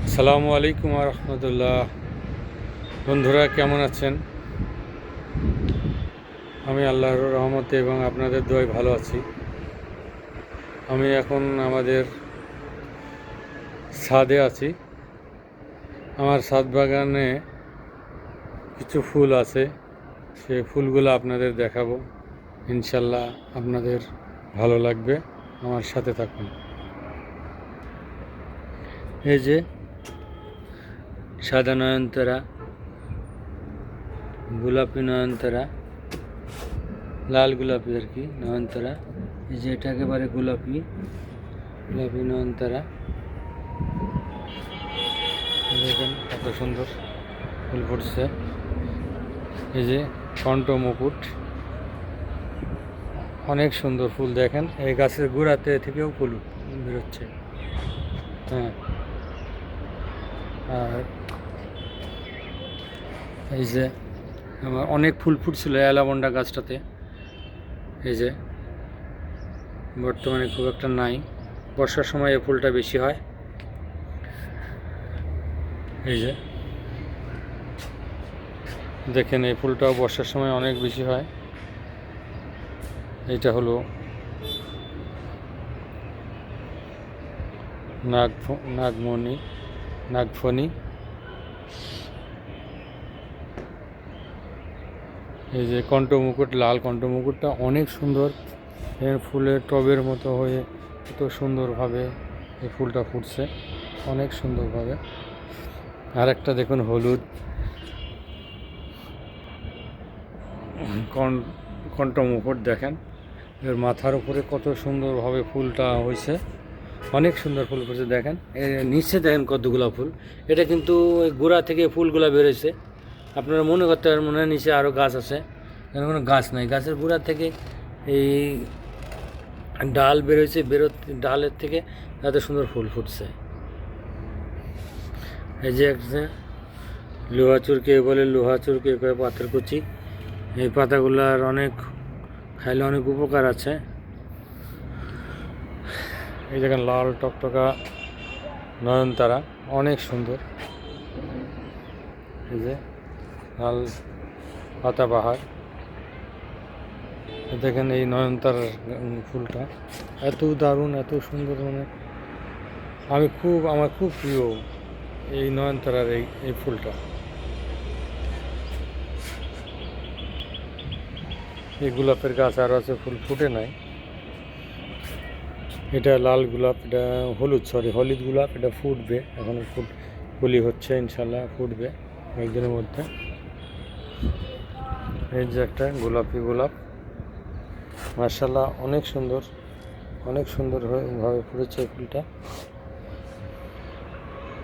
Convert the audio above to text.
আসসালামু আলাইকুম রহমতুল্লাহ। বন্ধুরা কেমন আছেন? আমি আল্লাহর রহমতে এবং আপনাদের দোয়ায় ভালো আছি। আমি এখন আমাদের ছাদে আছি। আমার ছাদ বাগানে কিছু ফুল আছে, সেই ফুলগুলো আপনাদের দেখাবো। ইনশাল্লাহ আপনাদের ভালো লাগবে, আমার সাথে থাকুন। এই যে সাদা নয়নতারা, গোলাপি নয়নতারা, লাল গোলাপি আর কি নয়নতারা। এই যে এটা একেবারে গোলাপি নয়নতারা। দেখেন কত সুন্দর ফুল ফুটছে। এই যে কণ্ঠ মুকুট, অনেক সুন্দর ফুল। দেখেন এই গাছের গোড়াতে থেকেও ফুল বেরোচ্ছে। হ্যাঁ, আর এই যে আমার অনেক ফুল ফুটছিল অ্যালামন্ডা গাছটাতে। এই যে বর্তমানে খুব একটা নাই, বর্ষার সময় এই ফুলটা বেশি হয়। এই যে দেখেন এই ফুলটাও বর্ষার সময় অনেক বেশি হয়। এটা হলো নাগফনি। এই যে কণ্ঠমুকুট, লাল কণ্ঠমুকুটটা অনেক সুন্দর। ফুলের টবের মতো হয়ে এত সুন্দরভাবে এই ফুলটা ফুটছে, অনেক সুন্দরভাবে। আর একটা দেখুন হলুদ কণ্ঠমুকুট, দেখেন এর মাথার উপরে কত সুন্দরভাবে ফুলটা হয়েছে, অনেক সুন্দর ফুল ফুটেছে। দেখেন এর নিচে দেখেন কতগুলো ফুল। এটা কিন্তু ওই গোড়া থেকে ফুলগুলো বেরোচ্ছে। আপনারা মনে করতে পারেন মনে হয় নিচে আরও গাছ আছে, এখানে কোনো গাছ নাই। গাছের গোড়া থেকে এই ডাল বেরোচ্ছে, ডালের থেকে এত সুন্দর ফুল ফুটছে। এই যে একটা লোহাচুর, কেউ বলে লোহাচুর, কেউ কেউ পাথরকুচি। এই পাতাগুলার অনেক খাইলে অনেক উপকার আছে। এই দেখেন লাল টকটকা নয়নতারা, অনেক সুন্দর। এই যে লাল পাতাবাহার, দেখেন এই নয়নতারার ফুলটা এত দারুণ, এত সুন্দর। মানে আমার খুব প্রিয় এই নয়নতারার এই ফুলটা। এই গোলাপের গাছ আরও আছে, ফুল ফুটে নাই। এটা লাল গোলাপ, এটা হলুদ গোলাপ। এটা ফুটবে, এখনও ফুলি হচ্ছে, ইনশাল্লাহ ফুটবে কয়েকদিনের মধ্যে। এই যে একটা গোলাপি গোলাপ, মাশাআল্লাহ অনেক সুন্দরভাবে ফুটেছে এই ফুলটা।